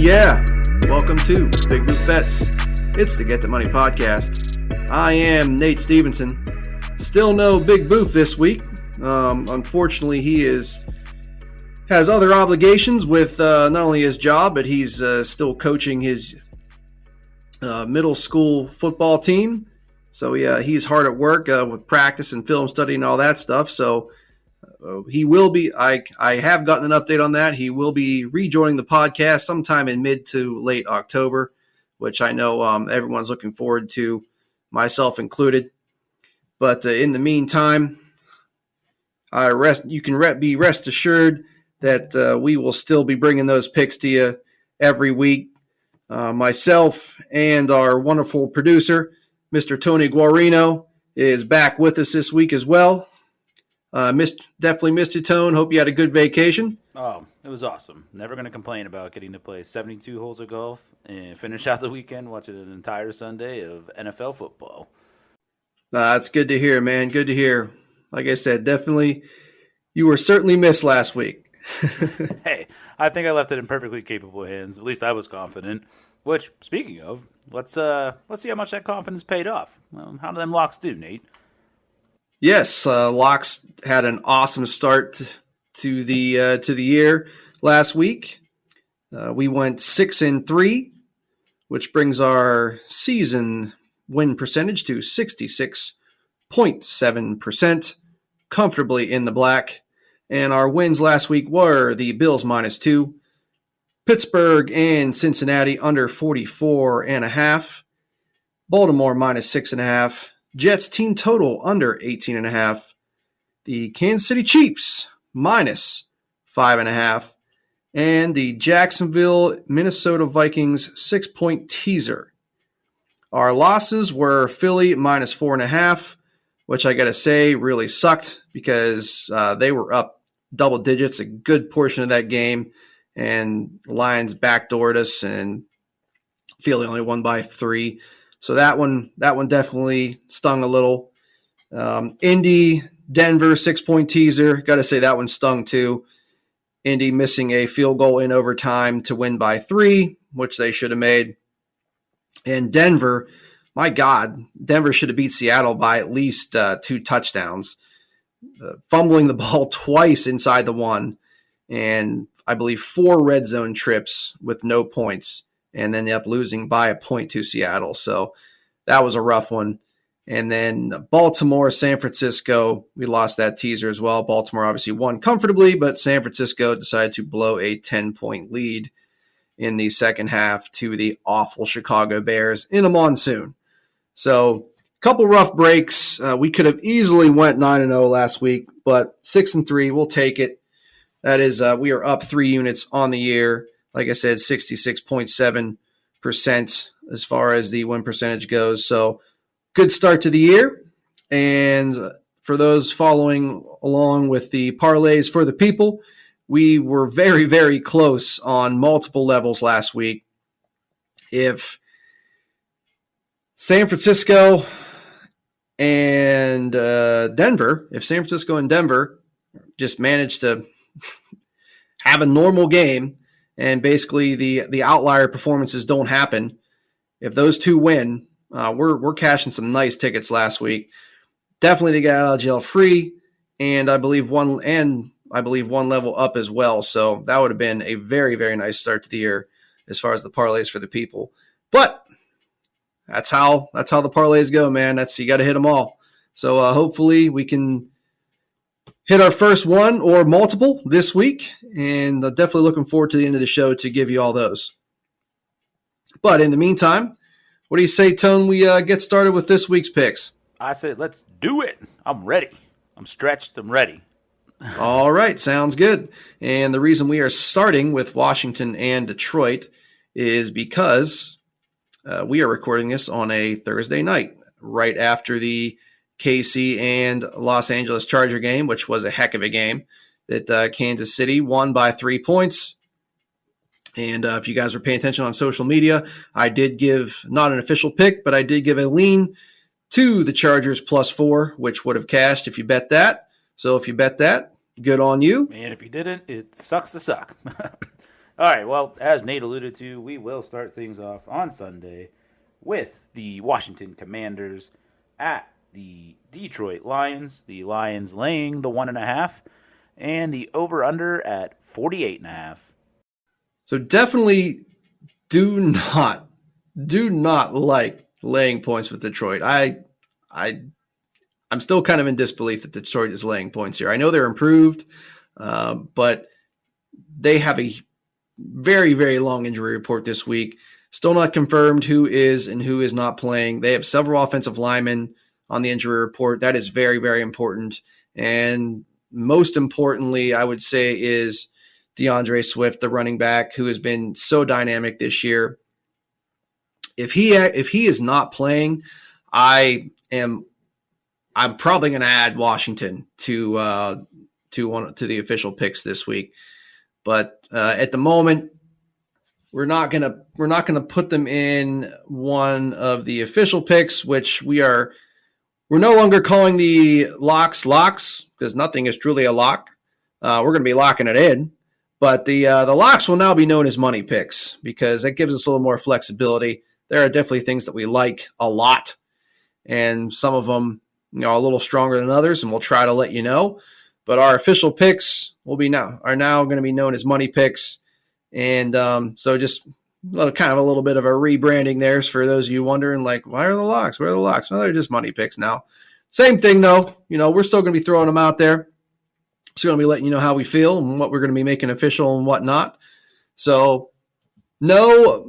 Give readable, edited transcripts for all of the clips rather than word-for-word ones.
Yeah, welcome to Big Boof Bets. It's the Get the Money podcast. I am Nate Stevenson. Still no Big Boof this week. Unfortunately, he has other obligations with not only his job, but he's still coaching his middle school football team. So yeah, he's hard at work with practice and film study and all that stuff. So he will be, I have gotten an update on that. He will be rejoining the podcast sometime in mid to late October, which I know everyone's looking forward to, myself included. But in the meantime, you can be rest assured that we will still be bringing those picks to you every week. Myself and our wonderful producer, Mr. Tony Guarino, is back with us this week as well. Definitely missed you, Tone. Hope you had a good vacation. Oh, it was awesome. Never going to complain about getting to play 72 holes of golf and finish out the weekend watching an entire Sunday of NFL football. It's good to hear, man. Good to hear. Like I said, definitely, you were certainly missed last week. Hey, I think I left it in perfectly capable hands. At least I was confident. Which, speaking of, let's see how much that confidence paid off. Well, how do them locks do, Nate? Yes, locks had an awesome start to the year last week. We went 6-3, which brings our season win percentage to 66.7%, comfortably in the black. And our wins last week were the Bills -2, Pittsburgh and Cincinnati under 44.5, Baltimore -6.5, Jets team total under 18.5, the Kansas City Chiefs -5.5, and the Jacksonville Minnesota Vikings 6-point teaser. Our losses were Philly -4.5, which I got to say really sucked because they were up double digits a good portion of that game, and Lions backdoored us, and Philly only won by 3. So that one definitely stung a little. Indy, Denver 6-point teaser. Got to say that one stung too. Indy missing a field goal in overtime to win by 3, which they should have made. And Denver, my God, Denver should have beat Seattle by at least 2 touchdowns. Fumbling the ball twice inside the one, and I believe 4 red zone trips with no points, and then they up losing by a point to Seattle. So that was a rough one. And then Baltimore, San Francisco, we lost that teaser as well. Baltimore obviously won comfortably, but San Francisco decided to blow a 10-point lead in the second half to the awful Chicago Bears in a monsoon. So a couple rough breaks. We could have easily went 9-0 last week, but 6-3, we'll take it. That is, we are up 3 units on the year. Like I said, 66.7% as far as the win percentage goes. So good start to the year. And for those following along with the parlays for the people, we were very, very close on multiple levels last week. If San Francisco and Denver just managed to have a normal game, and basically the outlier performances don't happen, if those two win, we're cashing some nice tickets last week. Definitely they got out of jail free, and I believe one level up as well. So that would have been a very, very nice start to the year as far as the parlays for the people. But that's how the parlays go, man. You got to hit them all. So hopefully we can hit our first one or multiple this week, and definitely looking forward to the end of the show to give you all those. But in the meantime, what do you say, Tone, we get started with this week's picks? I said, let's do it. I'm ready. I'm stretched. I'm ready. All right, sounds good. And the reason we are starting with Washington and Detroit is because we are recording this on a Thursday night, right after the KC and Los Angeles Charger game, which was a heck of a game that Kansas City won by 3 points. And if you guys were paying attention on social media, I did give not an official pick, but I did give a lean to the Chargers +4, which would have cashed if you bet that. So if you bet that, good on you. And if you didn't, it sucks to suck. All right, well, as Nate alluded to, we will start things off on Sunday with the Washington Commanders at the Detroit Lions. The Lions laying the 1.5 and the over-under at 48.5. So definitely do not like laying points with Detroit. I'm still kind of in disbelief that Detroit is laying points here. I know they're improved, but they have a very, very long injury report this week. Still not confirmed who is and who is not playing. They have several offensive linemen on the injury report. That is very, very important. And most importantly, I would say, is DeAndre Swift, the running back, who has been so dynamic this year. If he is not playing, I'm probably going to add Washington to the official picks this week. But at the moment, we're not gonna put them in one of the official picks, which we're no longer calling the locks because nothing is truly a lock. We're gonna be locking it in, but the locks will now be known as money picks because that gives us a little more flexibility. There are definitely things that we like a lot, and some of them are a little stronger than others, and we'll try to let you know. But our official picks are now going to be known as money picks. And so just kind of a little bit of a rebranding there for those of you wondering, like, why are the locks? Where are the locks? Well, they're just money picks now. Same thing, though. We're still going to be throwing them out there. Still going to be letting you know how we feel and what we're going to be making official and whatnot. So no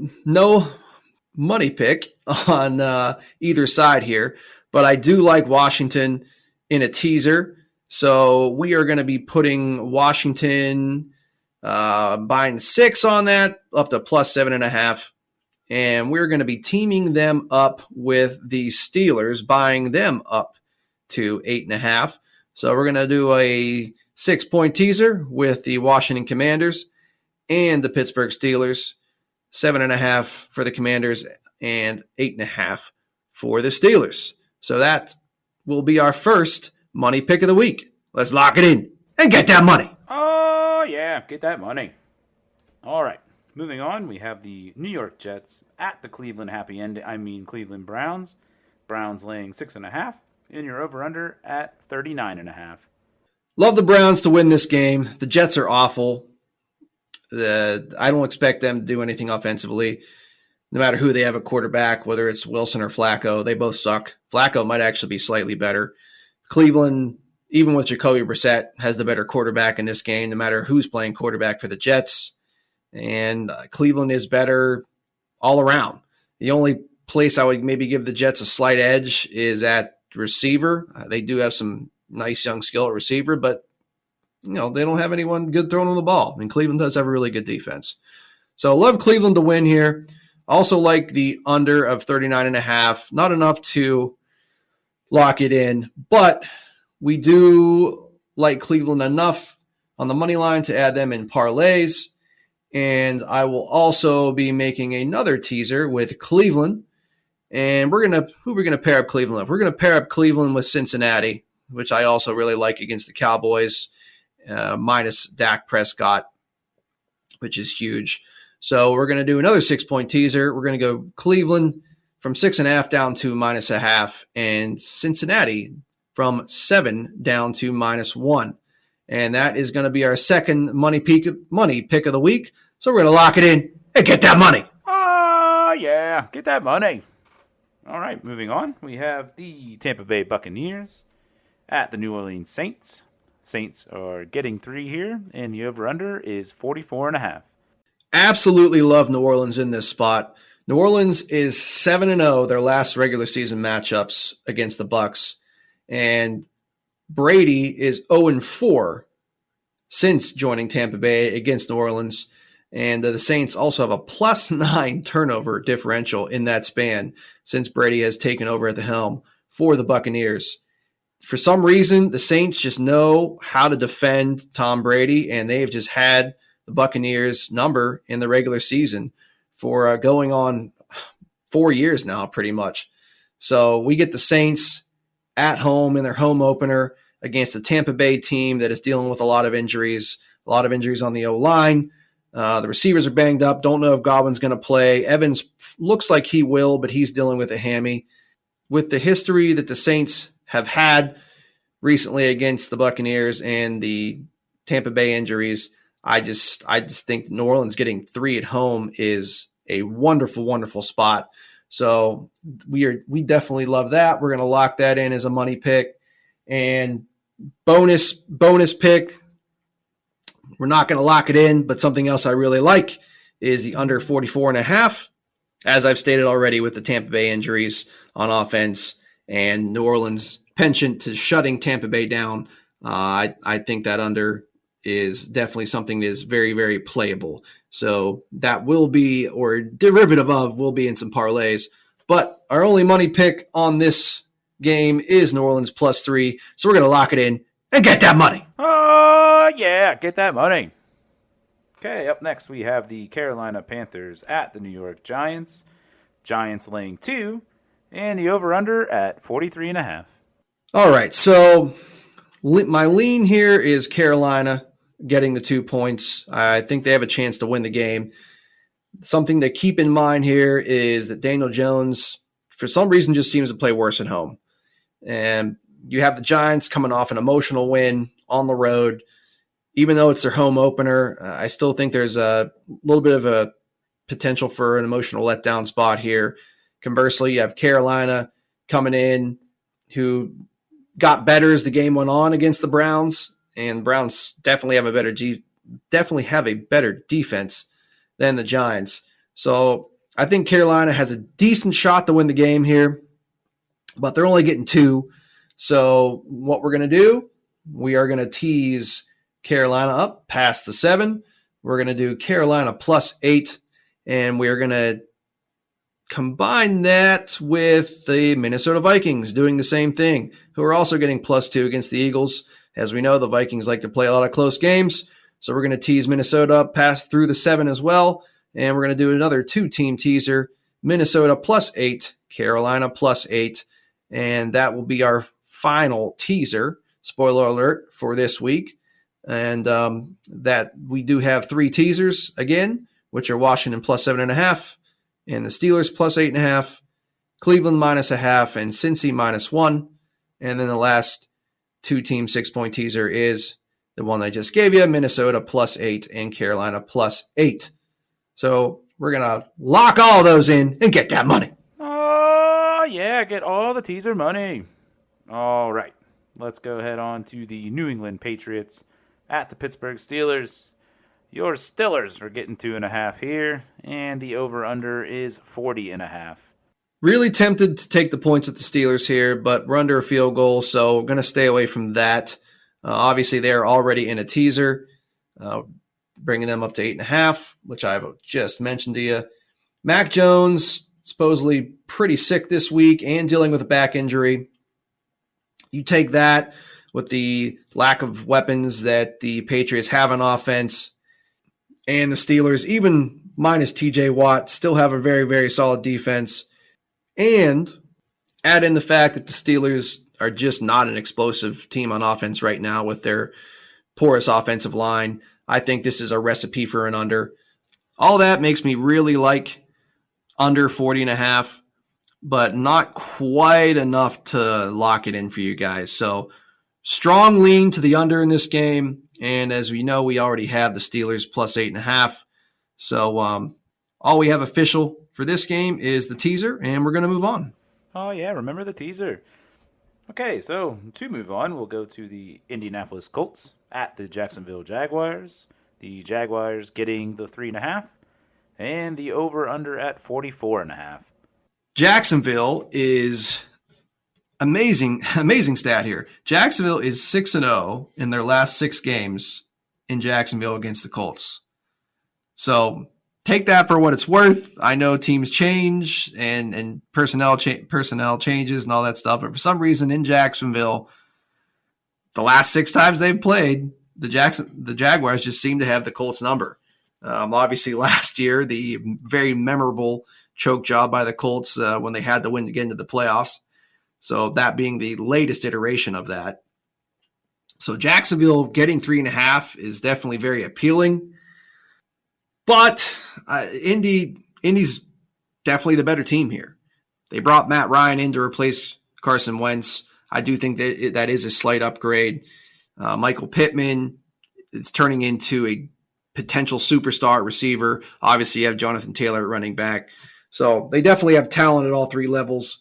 money pick on either side here. But I do like Washington in a teaser. So we are going to be putting Washington buying 6 on that up to plus 7.5. And we're going to be teaming them up with the Steelers, buying them up to 8.5. So we're going to do a 6-point teaser with the Washington Commanders and the Pittsburgh Steelers. 7.5 for the Commanders and 8.5 for the Steelers. So that will be our first money pick of the week. Let's lock it in and get that money. Oh, yeah, get that money. All right, moving on, we have the New York Jets at the Cleveland Cleveland Browns. Browns laying 6.5, and your over-under at 39.5. Love the Browns to win this game. The Jets are awful. I don't expect them to do anything offensively. No matter who they have at quarterback, whether it's Wilson or Flacco, they both suck. Flacco might actually be slightly better. Cleveland, even with Jacoby Brissett, has the better quarterback in this game, no matter who's playing quarterback for the Jets. And Cleveland is better all around. The only place I would maybe give the Jets a slight edge is at receiver. They do have some nice young skill at receiver, but they don't have anyone good throwing on the ball. And Cleveland does have a really good defense. So love Cleveland to win here. Also like the under of 39.5. Not enough to lock it in, but we do like Cleveland enough on the money line to add them in parlays. And I will also be making another teaser with Cleveland. And who are we gonna pair up Cleveland with? We're gonna pair up Cleveland with Cincinnati, which I also really like against the Cowboys, minus Dak Prescott, which is huge. So we're going to do another 6-point teaser. We're going to go Cleveland from 6.5 down to -0.5, and Cincinnati from 7 down to -1. And that is going to be our second money pick of the week. So we're going to lock it in and get that money. Oh, yeah, get that money. All right, moving on. We have the Tampa Bay Buccaneers at the New Orleans Saints. Saints are getting 3 here, and the over-under is 44.5. Absolutely love New Orleans in this spot. New Orleans is 7-0 their last regular season matchups against the Bucs, and Brady is 0-4 since joining Tampa Bay against New Orleans. And the Saints also have a +9 turnover differential in that span since Brady has taken over at the helm for the Buccaneers. For some reason, the Saints just know how to defend Tom Brady, and they've just had the Buccaneers number in the regular season for going on 4 years now, pretty much. So we get the Saints at home in their home opener against a Tampa Bay team that is dealing with a lot of injuries on the O-line. The receivers are banged up. Don't know if Godwin's going to play. Evans looks like he will, but he's dealing with a hammy. With the history that the Saints have had recently against the Buccaneers and the Tampa Bay injuries, I just think New Orleans getting 3 at home is a wonderful, wonderful spot. So we definitely love that. We're going to lock that in as a money pick. And bonus pick, we're not going to lock it in, but something else I really like is the under 44.5. As I've stated already, with the Tampa Bay injuries on offense and New Orleans' penchant to shutting Tampa Bay down, I think that under is definitely something that is very, very playable. So that will be, or derivative of, will be in some parlays. But our only money pick on this game is New Orleans +3. So we're going to lock it in and get that money. Oh, yeah, get that money. Okay, up next we have the Carolina Panthers at the New York Giants. Giants laying 2, and the over-under at 43.5. All right, so my lean here is Carolina getting the 2 points. I think they have a chance to win the game. Something to keep in mind here is that Daniel Jones, for some reason, just seems to play worse at home. And you have the Giants coming off an emotional win on the road. Even though it's their home opener, I still think there's a little bit of a potential for an emotional letdown spot here. Conversely, you have Carolina coming in, who got better as the game went on against the Browns, and Browns definitely have a better defense than the Giants. So I think Carolina has a decent shot to win the game here, but they're only getting 2. So what we're going to do, we are going to tease Carolina up past the 7. We're going to do Carolina +8, and we are going to combine that with the Minnesota Vikings doing the same thing, who are also getting +2 against the Eagles. As we know, the Vikings like to play a lot of close games, so we're going to tease Minnesota up past through the 7 as well, and we're going to do another 2-team teaser, Minnesota +8, Carolina +8, and that will be our final teaser, spoiler alert, for this week. And that we do have 3 teasers again, which are Washington +7.5, and the Steelers +8.5, Cleveland -0.5, and Cincy -1. And then the last 2-team 6-point teaser is the one I just gave you, Minnesota +8 and Carolina +8. So we're going to lock all those in and get that money. Oh, yeah, get all the teaser money. All right, let's go ahead on to the New England Patriots at the Pittsburgh Steelers. Your Steelers are getting 2.5 here, and the over-under is 40.5. Really tempted to take the points at the Steelers here, but we're under a field goal, so we're going to stay away from that. Obviously, they're already in a teaser, bringing them up to 8.5, which I've just mentioned to you. Mac Jones, supposedly pretty sick this week and dealing with a back injury. You take that with the lack of weapons that the Patriots have on offense, and the Steelers, even minus TJ Watt, still have a very, very solid defense. And add in the fact that the Steelers are just not an explosive team on offense right now with their porous offensive line. I think this is a recipe for an under. All that makes me really like under 40.5, but not quite enough to lock it in for you guys. So strong lean to the under in this game. And as we know, we already have the Steelers +8.5. So all we have official for this game is the teaser, and we're going to move on. Oh, yeah, remember the teaser. Okay, so to move on, we'll go to the Indianapolis Colts at the Jacksonville Jaguars. The Jaguars getting the 3.5, and the over-under at 44.5. Jacksonville is amazing stat here. Jacksonville is 6-0 in their last 6 games in Jacksonville against the Colts. So take that for what it's worth. I know teams change and personnel changes and all that stuff, but for some reason in Jacksonville, the last 6 times they've played, the Jaguars just seem to have the Colts number. Obviously, last year, the very memorable choke job by the Colts when they had to win to get into the playoffs. So that being the latest iteration of that. So Jacksonville getting 3.5 is definitely very appealing. But Indy's definitely the better team here. They brought Matt Ryan in to replace Carson Wentz. I do think that is a slight upgrade. Michael Pittman is turning into a potential superstar receiver. Obviously, you have Jonathan Taylor at running back. So they definitely have talent at all three levels.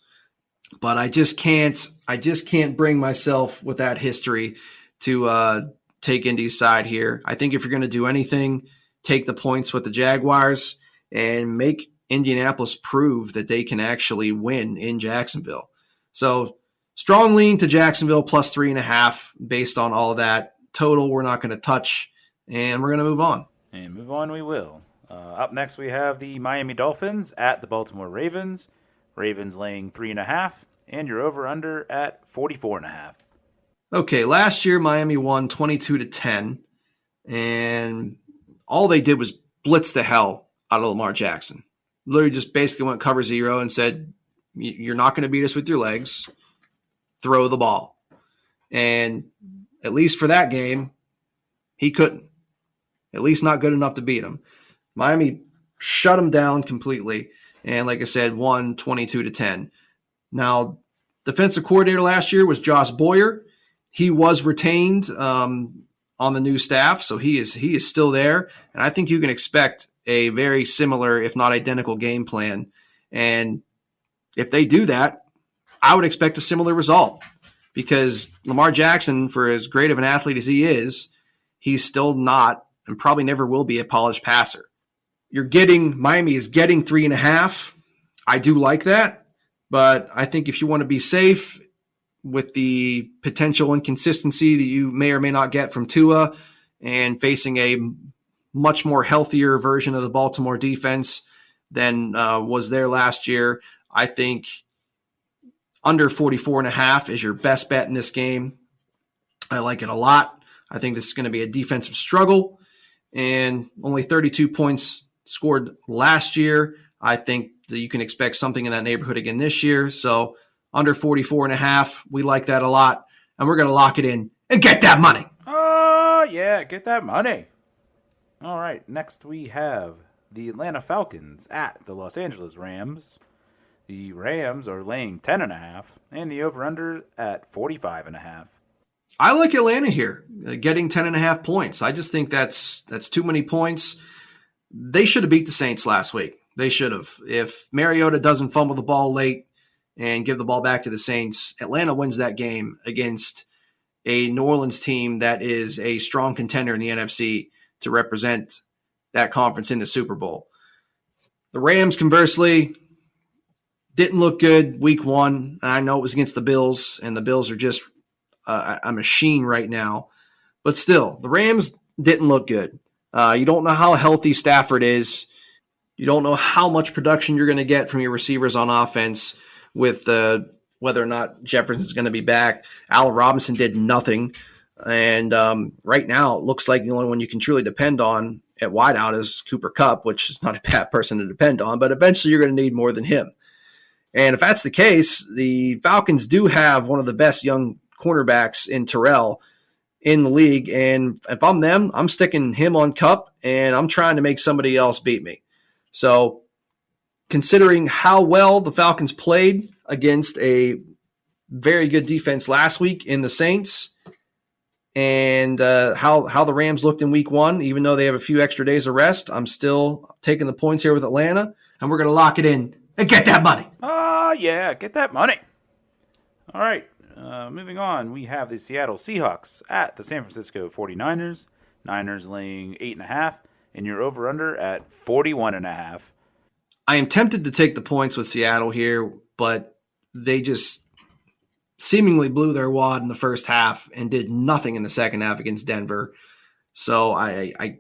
But I just can't bring myself with that history to take Indy's side here. I think if you're going to do anything, take the points with the Jaguars and make Indianapolis prove that they can actually win in Jacksonville. So strong lean to Jacksonville plus 3.5 based on all of that. Total we're not going to touch, and we're going to move on. And move on we will. Up next we have the Miami Dolphins at the Baltimore Ravens. Ravens laying 3.5, and you're over-under at 44.5. Okay, last year Miami won 22-10, and all they did was blitz the hell out of Lamar Jackson. Literally just basically went cover zero and said, you're not going to beat us with your legs. Throw the ball. And at least for that game, he couldn't. At least not good enough to beat him. Miami shut him down completely. And like I said, won 22-10. Now, defensive coordinator last year was Josh Boyer. He was retained on the new staff, so he is still there. And I think you can expect a very similar, if not identical, game plan. And if they do that, I would expect a similar result because Lamar Jackson, for as great of an athlete as he is, he's still not and probably never will be a polished passer. Miami is getting 3.5. I do like that, but I think if you want to be safe with the potential inconsistency that you may or may not get from Tua and facing a much more healthier version of the Baltimore defense than was there last year, I think under 44.5 is your best bet in this game. I like it a lot. I think this is going to be a defensive struggle, and only 32 points scored last year. I think that you can expect something in that neighborhood again this year. So under 44.5, we like that a lot, and we're going to lock it in and get that money. Oh, yeah, get that money. All right, next we have the Atlanta Falcons at the Los Angeles Rams. The Rams are laying 10.5, and the over-under at 45.5. I like Atlanta here, getting 10.5 points. I just think that's too many points. They should have beat the Saints last week. They should have. If Mariota doesn't fumble the ball late and give the ball back to the Saints, Atlanta wins that game against a New Orleans team that is a strong contender in the NFC to represent that conference in the Super Bowl. The Rams, conversely, didn't look good week one. I know it was against the Bills, and the Bills are just a machine right now. But still, the Rams didn't look good. You don't know how healthy Stafford is. You don't know how much production you're going to get from your receivers on offense with whether or not Jefferson's going to be back. Allen Robinson did nothing. And right now, it looks like the only one you can truly depend on at wideout is Cooper Kupp, which is not a bad person to depend on, but eventually you're going to need more than him. And if that's the case, the Falcons do have one of the best young cornerbacks in Terrell in the league. And if I'm them, I'm sticking him on Kupp, and I'm trying to make somebody else beat me. So considering how well the Falcons played against a very good defense last week in the Saints, and how the Rams looked in week one, even though they have a few extra days of rest, I'm still taking the points here with Atlanta, and we're going to lock it in and get that money. Oh, yeah, get that money. All right, moving on, we have the Seattle Seahawks at the San Francisco 49ers. Niners laying 8.5, and you're over-under at 41.5. I am tempted to take the points with Seattle here, but they just seemingly blew their wad in the first half and did nothing in the second half against Denver. So I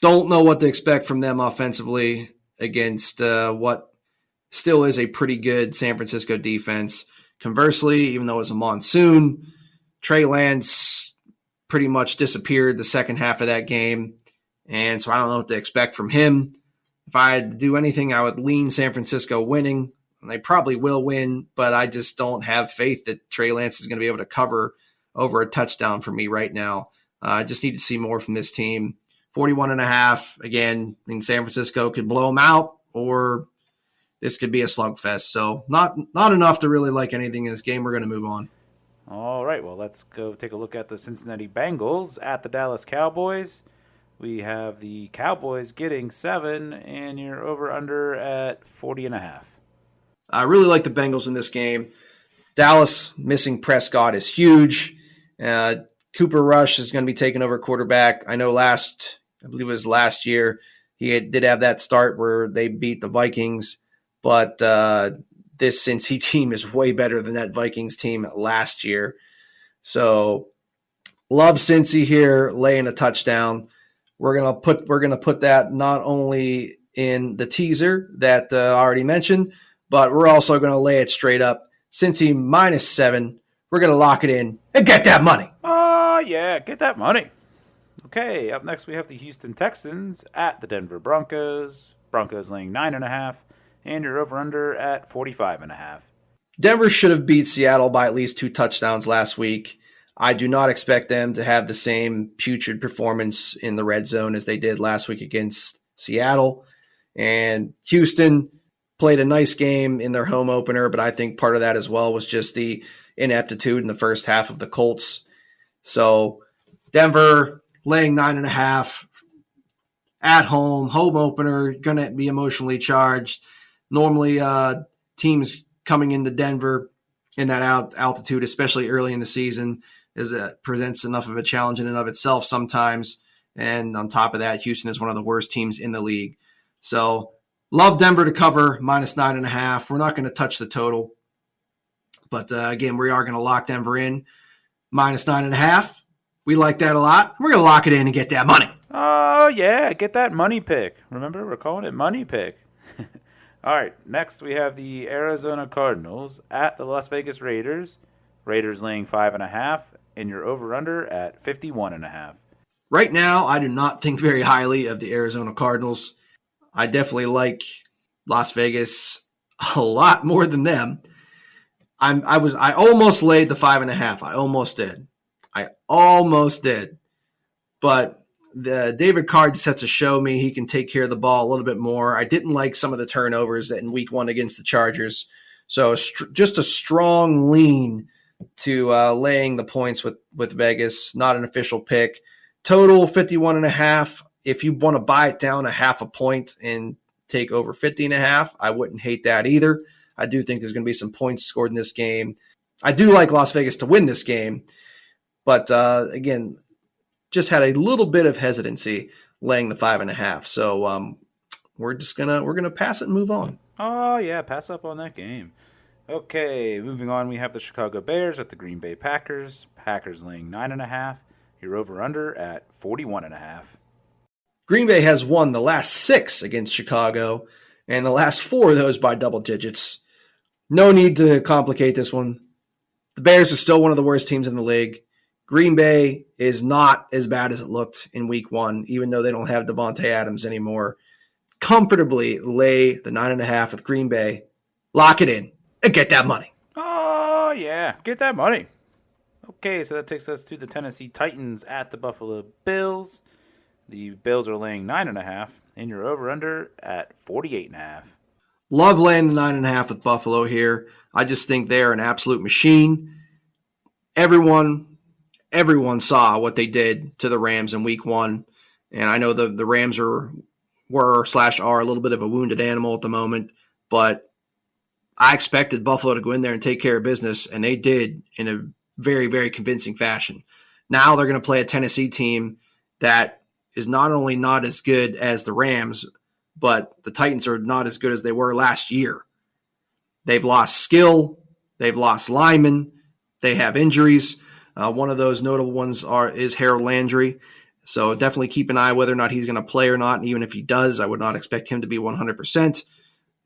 don't know what to expect from them offensively against what still is a pretty good San Francisco defense. Conversely, even though it was a monsoon, Trey Lance pretty much disappeared the second half of that game. And so I don't know what to expect from him. If I had to do anything, I would lean San Francisco winning. And they probably will win, but I just don't have faith that Trey Lance is going to be able to cover over a touchdown for me right now. I just need to see more from this team. 41.5. Again, I mean, San Francisco could blow them out, or this could be a slugfest. So not enough to really like anything in this game. We're going to move on. All right, well, let's go take a look at the Cincinnati Bengals at the Dallas Cowboys. We have the Cowboys getting 7, and you're over-under at 40.5. I really like the Bengals in this game. Dallas missing Prescott is huge. Cooper Rush is going to be taking over quarterback. I know I believe it was last year, did have that start where they beat the Vikings, but this Cincy team is way better than that Vikings team last year. So love Cincy here, laying a touchdown. We're gonna put that not only in the teaser that I already mentioned, but we're also gonna lay it straight up. Cincy -7. We're gonna lock it in and get that money. Oh yeah, get that money. Okay, up next we have the Houston Texans at the Denver Broncos. Broncos laying 9.5, and you're over under at 45.5. Denver should have beat Seattle by at least 2 touchdowns last week. I do not expect them to have the same putrid performance in the red zone as they did last week against Seattle. And Houston played a nice game in their home opener, but I think part of that as well was just the ineptitude in the first half of the Colts. So Denver laying 9.5 at home opener, going to be emotionally charged. Normally teams coming into Denver in that altitude, especially early in the season, presents enough of a challenge in and of itself sometimes. And on top of that, Houston is one of the worst teams in the league. So love Denver to cover -9.5. We're not going to touch the total. But again, we are going to lock Denver in -9.5. We like that a lot. We're going to lock it in and get that money. Oh yeah, get that money pick. Remember, we're calling it money pick. All right, next we have the Arizona Cardinals at the Las Vegas Raiders. Raiders laying 5.5, and you're over-under at 51.5. Right now, I do not think very highly of the Arizona Cardinals. I definitely like Las Vegas a lot more than them. I almost laid the 5.5. I almost did. But the David Carr just has to show me he can take care of the ball a little bit more. I didn't like some of the turnovers in week 1 against the Chargers. So just a strong lean to laying the points with Vegas, not an official pick. Total 51.5. If you want to buy it down a half a point and take over 50.5, I wouldn't hate that either. I do think there's going to be some points scored in this game. I do like Las Vegas to win this game, but again, just had a little bit of hesitancy laying the 5.5. So we're gonna pass it and move on. Oh yeah, pass up on that game. Okay, moving on, we have the Chicago Bears at the Green Bay Packers. Packers laying 9.5. You're over under at 41.5. Green Bay has won the last 6 against Chicago, and the last 4 of those by double digits. No need to complicate this one. The Bears are still one of the worst teams in the league. Green Bay is not as bad as it looked in week 1, even though they don't have Devontae Adams anymore. Comfortably lay the 9.5 with Green Bay. Lock it in and get that money. Oh, yeah. Get that money. Okay, so that takes us to the Tennessee Titans at the Buffalo Bills. The Bills are laying 9.5, and you're over-under at 48.5. Love laying the 9.5 with Buffalo here. I just think they're an absolute machine. Everyone saw what they did to the Rams in week 1. And I know the Rams are a little bit of a wounded animal at the moment, but I expected Buffalo to go in there and take care of business, and they did in a very, very convincing fashion. Now they're going to play a Tennessee team that is not only not as good as the Rams, but the Titans are not as good as they were last year. They've lost skill. They've lost linemen. They have injuries. One of those notable ones is Harold Landry. So definitely keep an eye whether or not he's going to play or not. And even if he does, I would not expect him to be 100%.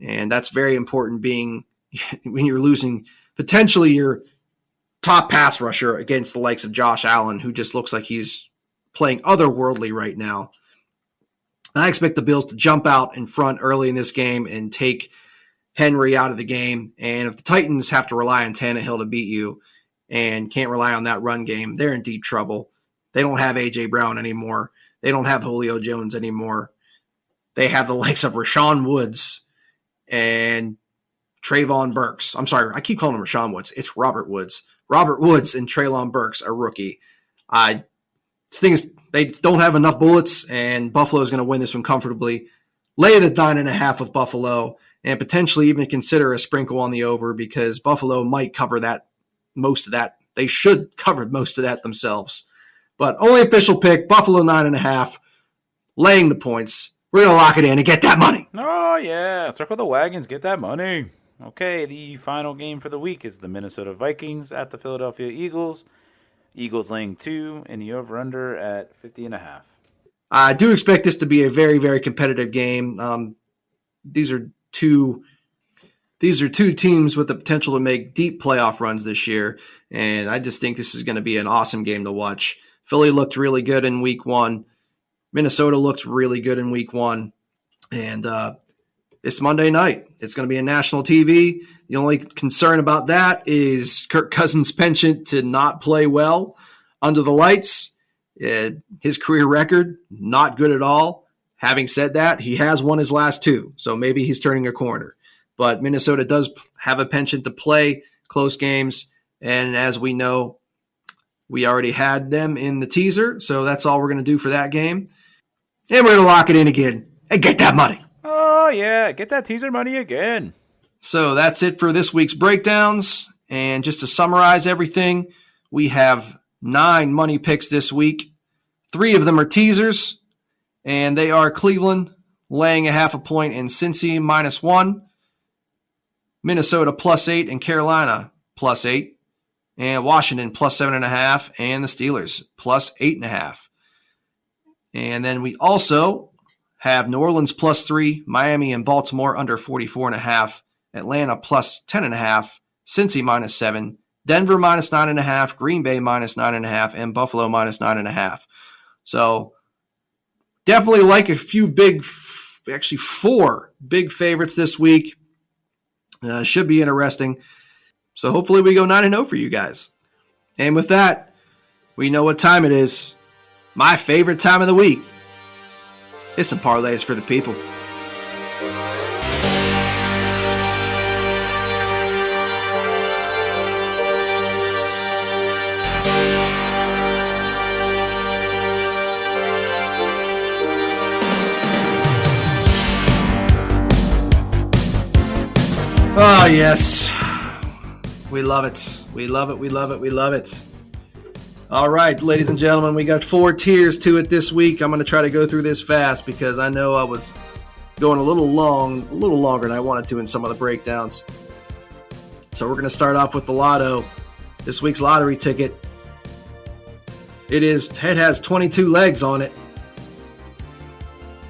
And that's very important, being when you're losing potentially your top pass rusher against the likes of Josh Allen, who just looks like he's playing otherworldly right now. I expect the Bills to jump out in front early in this game and take Henry out of the game. And if the Titans have to rely on Tannehill to beat you and can't rely on that run game, they're in deep trouble. They don't have A.J. Brown anymore. They don't have Julio Jones anymore. They have the likes of Rashawn Woods and Trayvon Burks. I'm sorry, I keep calling him Rashawn Woods. It's Robert Woods. Robert Woods and Treylon Burks, a rookie. They don't have enough bullets, and Buffalo is going to win this one comfortably. Lay the 9.5 with Buffalo, and potentially even consider a sprinkle on the over because Buffalo might cover most of that. They should cover most of that themselves. But only official pick, Buffalo 9.5, laying the points. We're going to lock it in and get that money. Oh, yeah. Circle the wagons, get that money. Okay, the final game for the week is the Minnesota Vikings at the Philadelphia Eagles. Eagles laying 2 and the over-under at 50.5. I do expect this to be a very, very competitive game. These are two teams with the potential to make deep playoff runs this year, and I just think this is going to be an awesome game to watch. Philly looked really good in week 1. Minnesota looked really good in week 1. And it's Monday night. It's going to be on national TV. The only concern about that is Kirk Cousins' penchant to not play well under the lights. His career record, not good at all. Having said that, he has won his last 2, so maybe he's turning a corner. But Minnesota does have a penchant to play close games, and as we know, we already had them in the teaser, so that's all we're going to do for that game. And we're going to lock it in again and get that money. Oh, yeah. Get that teaser money again. So that's it for this week's breakdowns. And just to summarize everything, we have 9 money picks this week. 3 of them are teasers, and they are Cleveland laying 0.5 point and Cincy -1, Minnesota +8 and Carolina +8, and Washington +7.5, and the Steelers +8.5. And then we also have New Orleans +3, Miami and Baltimore under 44.5, Atlanta +10.5, Cincy -7, Denver -9.5, Green Bay -9.5, and Buffalo -9.5. So definitely like a few actually 4 big favorites this week. Should be interesting. So hopefully we go 9-0 for you guys. And with that, we know what time it is. My favorite time of the week. It's some parlays for the people. Oh, yes. We love it. We love it. We love it. We love it. All right, ladies and gentlemen, we got 4 tiers to it this week. I'm going to try to go through this fast because I know I was going a little longer than I wanted to in some of the breakdowns. So we're going to start off with the lotto. This week's lottery ticket. It has 22 legs on it.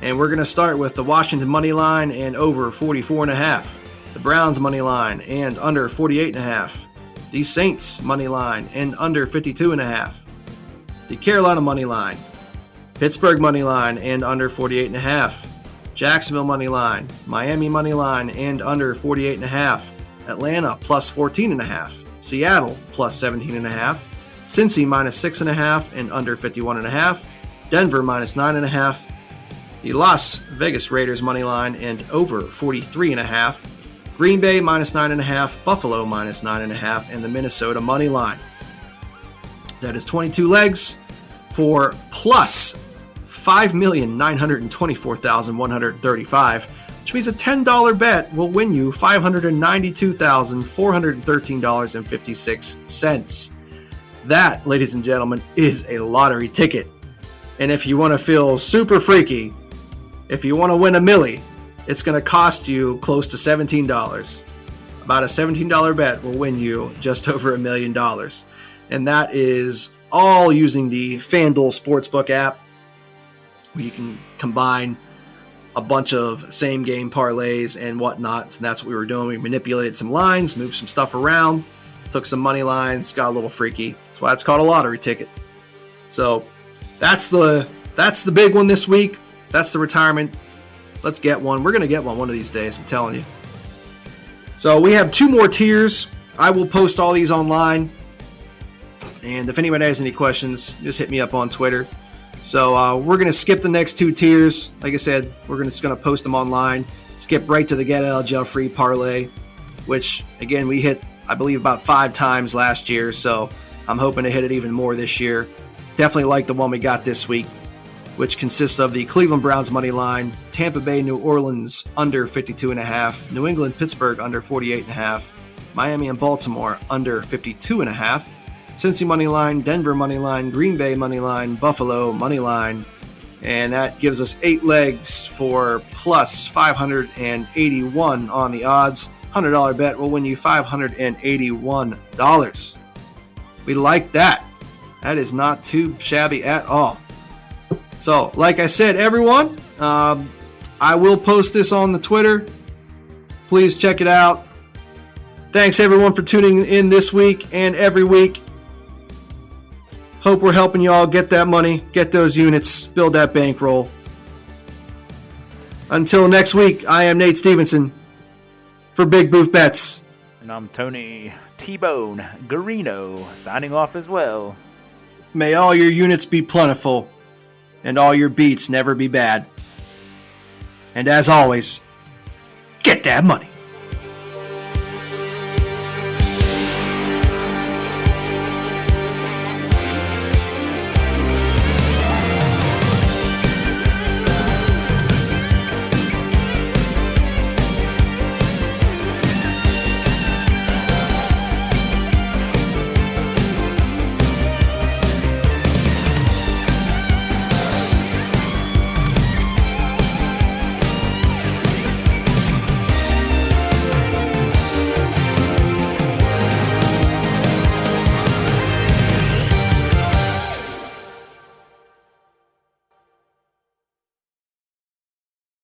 And we're going to start with the Washington money line and over 44.5. The Browns money line and under 48.5. The Saints money line and under 52.5. The Carolina money line. Pittsburgh money line and under 48.5. Jacksonville money line. Miami money line and under 48.5. Atlanta +14.5. Seattle +17.5. Cincy -6.5 and under 51.5. Denver -9.5. The Las Vegas Raiders money line and over 43.5. Green Bay -9.5, Buffalo -9.5, and the Minnesota money line. That is 22 legs for plus 5,924,135, which means a $10 bet will win you $592,413.56. That, ladies and gentlemen, is a lottery ticket. And if you want to feel super freaky, if you want to win a milli, it's going to cost you close to $17. About a $17 bet will win you just over $1 million. And that is all using the FanDuel Sportsbook app, where you can combine a bunch of same-game parlays and whatnot. And that's what we were doing. We manipulated some lines, moved some stuff around, took some money lines, got a little freaky. That's why it's called a lottery ticket. So that's the big one this week. That's the retirement. Let's get one. We're going to get one of these days, I'm telling you. So we have 2 more tiers. I will post all these online. And if anyone has any questions, just hit me up on Twitter. So we're going to skip the next 2 tiers. Like I said, we're just going to post them online. Skip right to the get out of jail free parlay, which again we hit, I believe, about 5 times last year. So I'm hoping to hit it even more this year. Definitely like the one we got this week, which consists of the Cleveland Browns money line, Tampa Bay New Orleans under 52.5, New England Pittsburgh under 48.5, Miami and Baltimore under 52.5, Cincy money line, Denver money line, Green Bay money line, Buffalo money line, and that gives us 8 legs for plus 581 on the odds. $100 bet will win you $581. We like that. That is not too shabby at all. So, like I said, everyone, I will post this on the Twitter. Please check it out. Thanks, everyone, for tuning in this week and every week. Hope we're helping you all get that money, get those units, build that bankroll. Until next week, I am Nate Stevenson for Big Boof Bets. And I'm Tony T-Bone Garino signing off as well. May all your units be plentiful and all your beats never be bad. And as always, get that money.